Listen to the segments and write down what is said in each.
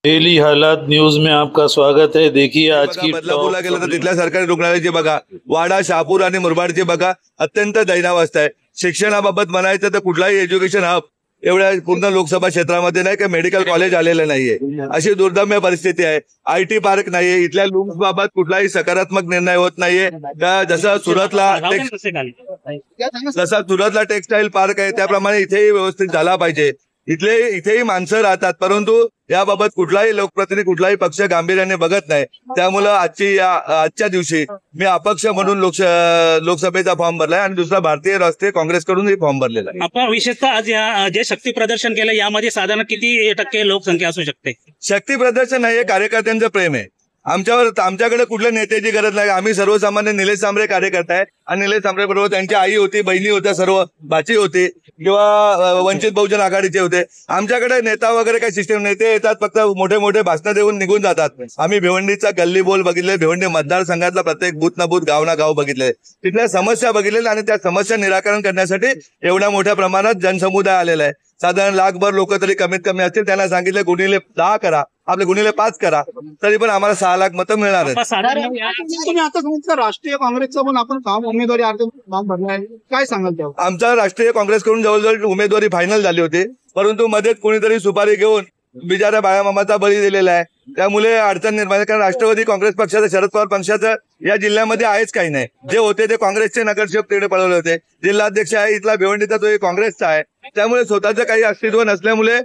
Daily हालात news में आपका स्वागत है। देखिए आज की बदलापूरला गेलं तर तिथल्या सरकारी रुग्णालयाची बघा, वाडा, शहापूर आणि मुरबाडची बघा, अत्यंत दैनावस्था आहे। शिक्षणाबाबत म्हणायचं तर कुठलाही एज्युकेशन हब एवढ्या पूर्ण लोकसभा क्षेत्रामध्ये नाही का मेडिकल कॉलेज आलेलं नाहीये, अशी दुर्दम्य परिस्थिती आहे। आयटी पार्क नाहीये, इथल्या लूम्स बाबत कुठलाही सकारात्मक निर्णय होत नाहीये। जसं सुरतला टेक्सटाईल पार्क आहे त्याप्रमाणे इथेही व्यवस्थित झाला पाहिजे। इथेही माणसं राहतात, परंतु याबाबत कुठलाही लोकप्रतिनिधी कुठलाही पक्ष गांभीर्याने बघत नाही। त्यामुळे आजच्या दिवशी मी अपक्ष म्हणून लोकसभेचा फॉर्म भरलाय आणि दुसरा भारतीय राष्ट्रीय काँग्रेसकडून फॉर्म भरलेला आहे। आपण विशेषतः आज जे शक्ती प्रदर्शन केलं यामध्ये साधारण किती टक्के लोकसंख्या असू शकते? शक्ती प्रदर्शन नाही, कार्यकर्त्यांचं प्रेम आहे आमच्याकडे कुठल्या नेत्याची गरज नाही। आम्ही सर्वसामान्य निलेश सांबरे कार्यकर्ता आहे आणि निलेश सांबरे बरोबर त्यांची आई होती, बहिणी होत्या, सर्व भाची होती किंवा वंचित बहुजन आघाडीचे होते। आमच्याकडे नेता वगैरे काही सिस्टम नाही, ते येतात फक्त मोठे मोठे भाषण देऊन निघून जातात। आम्ही भिवंडीचा गल्ली बोल बघितले, भिवंडी मतदारसंघातला प्रत्येक बूथ ना बूथ गाव ना गाव बघितले, तिथल्या समस्या बघितल्या आणि त्या समस्या निराकरण करण्यासाठी एवढ्या मोठ्या प्रमाणात जनसमुदाय आलेला आहे। साधारण लाखभर लोक तरी कमीत कमी असतील, त्यांना सांगितले गुणिले 10 करा, आपले गुणिले 5 करा, तरी पण आम्हाला 6 लाख मतं मिळणार आहेत। तुम्ही आता सांगितलं राष्ट्रीय काँग्रेसचं पण आपण काम उमेदवारी अर्ज फॉर्म भरलाय, काय सांगाल त्यावर? आमचा राष्ट्रीय काँग्रेसकडून जवळजवळ उमेदवारी फायनल झाली होती, परंतु मध्येच कोणीतरी सुपारी घेऊन बिचाऱ्या बाळामामाचा बळी दिलेला आहे, त्यामुळे अडचण निर्माण। कारण राष्ट्रवादी काँग्रेस पक्षाचं, शरद पवार पक्षाचं या जिल्ह्यामध्ये आहेच काही नाही। जे होते ते काँग्रेसचे नगरसेवक तिकडे पळवले होते। जिल्हाध्यक्ष आहे इथला भिवंडीचा, तो काँग्रेसचा आहे, त्यामुळे स्वतःचं काही अस्तित्व नसल्यामुळे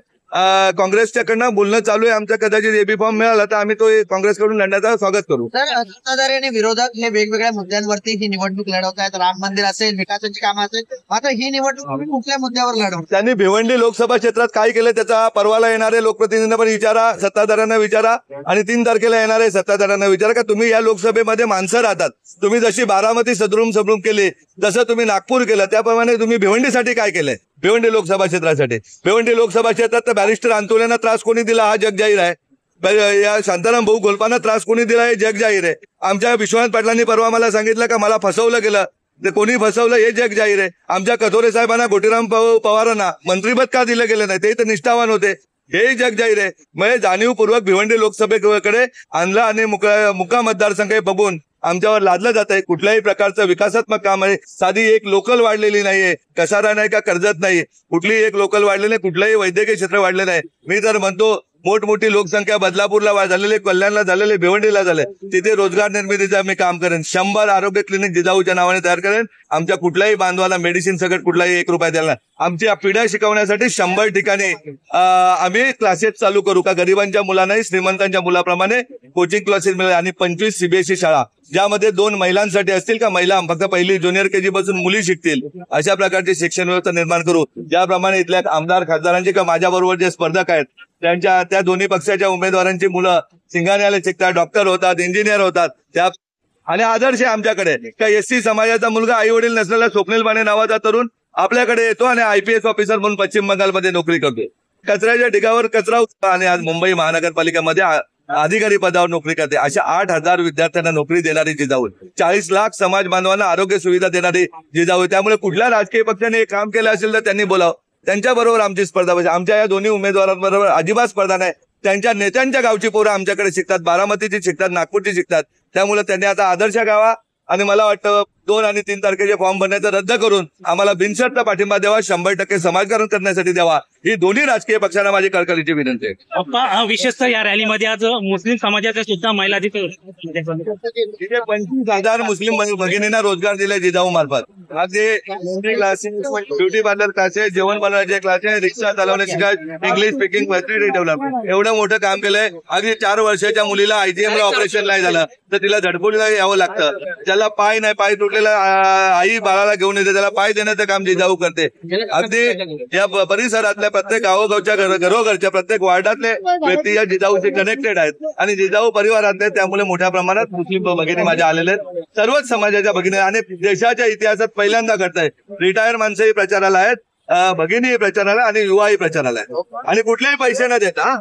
काँग्रेसच्याकडनं बोलणं चालू आहे। आमचा कदाचित एबी फॉर्म मिळाला तर आम्ही तो काँग्रेसकडून लढण्याचा स्वागत करू। सत्ताधारी आणि विरोधक हे वेगवेगळ्या मुद्द्यांवरती ही निवडणूक लढवत आहेत। राम मंदिर असेल, विकासाची कामं असेल, मात्र ही निवडणूक तुम्ही कुठल्या मुद्द्यावर लढवता? त्यांनी भिवंडी लोकसभा क्षेत्रात काय केलं त्याचा परवाला येणारे लोकप्रतिनिधींना पण विचारा, सत्ताधाऱ्यांना विचारा आणि 3 तारखेला येणारे सत्ताधाऱ्यांना विचारा का तुम्ही या लोकसभेमध्ये माणसं राहतात। तुम्ही जशी बारामती सदरूम केली, जसं तुम्ही नागपूर केलं, त्याप्रमाणे तुम्ही भिवंडीसाठी काय केलंय? भिवंडी लोकसभा क्षेत्रासाठी, भिवंडी लोकसभा क्षेत्रात तर बॅरिस्टर अंतुलेंना त्रास कोणी दिला हा जग जाहीर आहे। या शांताराम भाऊ गोलपांना त्रास कोणी दिला हे जग जाहीर आहे। आमच्या विश्वनाथ पाटलांनी परवा मला सांगितलं का मला फसवलं गेलं, ते कोणी फसवलं हे जग जाहीर आहे। आमच्या कथोरे साहेबांना, गोटीराम पवारांना मंत्रिपद का दिलं गेलं नाही, ते तर निष्ठावान होते, हे जग जाहीर आहे। म्हणजे जाणीवपूर्वक भिवंडी लोकसभेकडे आणला आणि मुका मतदारसंघ बघून आमच्यावर लादलं जात आहे। कुठल्याही प्रकारचं विकासात्मक काम आहे, साधी एक लोकल वाढलेली नाहीये, कसारा नाही का कर्जत नाही, कुठलीही एक लोकल वाढलेली नाही, कुठलंही वैद्यकीय क्षेत्र वाढले नाही। मी तर म्हणतो मोठमोठी लोकसंख्या बदलापूरला झालेले, कल्याणला झालेले, भिवंडीला झाले, तिथे रोजगार निर्मितीचं मी काम करेन। 100 आरोग्य क्लिनिक जिजाऊच्या नावाने तयार करेन। आमच्या कुठल्याही बांधवाला मेडिसिन सगळं कुठलाही 1 रुपया द्यायला, आमच्या पिढ्या शिकवण्यासाठी 100 ठिकाणी आम्ही क्लासेस चालू करू का गरिबांच्या मुलांनाही श्रीमंतांच्या मुलाप्रमाणे कोचिंग क्लासेस मिळेल आणि 25 सीबीएसई शाळा ज्यामध्ये 2 महिलांसाठी असतील का, महिला फक्त पहिली ज्युनियर केजी पासून मुली शिकतील, अशा प्रकारची शिक्षण व्यवस्था निर्माण करू। ज्याप्रमाणे इथल्या आमदार खासदारांची का माझ्याबरोबर जे स्पर्धक आहेत त्या दोन्ही पक्षाच्या उमेदवारांची मुलं सिंगाण्याला शिकतात, डॉक्टर होतात, इंजिनियर होतात, त्या आणि आदर्श आहे आमच्याकडे का एससी समाजाचा मुलगा आई वडील नसलेला स्वप्नील माने नावाचा तरुण आपल्याकडे येतो आणि IPS ऑफिसर म्हणून पश्चिम बंगालमध्ये नोकरी करतो। कचऱ्याच्या ढिगावर कचरा आणि आज मुंबई महानगरपालिकेमध्ये अधिकारी पदावर नोकरी करते। अशा 8,000 विद्यार्थ्यांना नोकरी देणारी जिजाऊ, 40 लाख समाज बांधवांना आरोग्य सुविधा देणारी जिजाऊ। त्यामुळे कुठल्या राजकीय पक्षाने हे काम केलं असेल तर त्यांनी बोलावं, त्यांच्याबरोबर आमची स्पर्धा पाहिजे। आमच्या या दोन्ही उमेदवारांबरोबर अजिबात स्पर्धा नाही। त्यांच्या नेत्यांच्या गावची पोरं आमच्याकडे शिकतात, बारामतीची शिकतात, नागपूरची शिकतात, त्यामुळे त्यांनी आता आदर्श गावा आणि मला वाटतं 2 आणि 3 तारखेचे फॉर्म भरण्याचं रद्द करून आम्हाला बिनशर्त पाठिंबा द्यावा, 100% समाजकारण करण्यासाठी द्यावा, ही दोन्ही राजकीय पक्षांना माझी कळकळीची विनंती आहे। विशेषतः या रॅलीमध्ये आज मुस्लिम समाजाच्या सुद्धा महिला तिथे 25,000 मुस्लिम भगिनींना रोजगार दिले जिजाऊ मार्फत। आज ते क्लासेस, ब्युटी पार्लर क्लासेस, जेवण बनवण्याचे क्लासेस, रिक्षा चालवण्याचे class, English speaking facility develop, एवढं मोठं काम केलंय। अगदी 4 वर्षाच्या मुलीला IGM ला ऑपरेशन नाही झालं तर तिला झडपोलीला यावं लागतं, ज्याला पाय नाही, पाय तुटलेला आई बाळाला घेऊन येते, त्याला पाय देण्याचं काम जिजाऊ करते। अगदी या परिसरातल्या प्रत्येक गावोगावच्या घरोघरच्या प्रत्येक वार्डातले व्यक्ती या जिजाऊशी कनेक्टेड आहेत आणि जिजाऊ परिवारातले, त्यामुळे मोठ्या प्रमाणात मुस्लिम भगिनी माझ्या आलेल्या आहेत, सर्वच समाजाच्या भगिनी। आणि देशाच्या इतिहासात पहिल्यांदा घडतंय रिटायर माणसंही प्रचाराला आहेत, भगिनीही प्रचाराला आणि युवाही प्रचाराला आहेत आणि कुठलेही पैसे न देता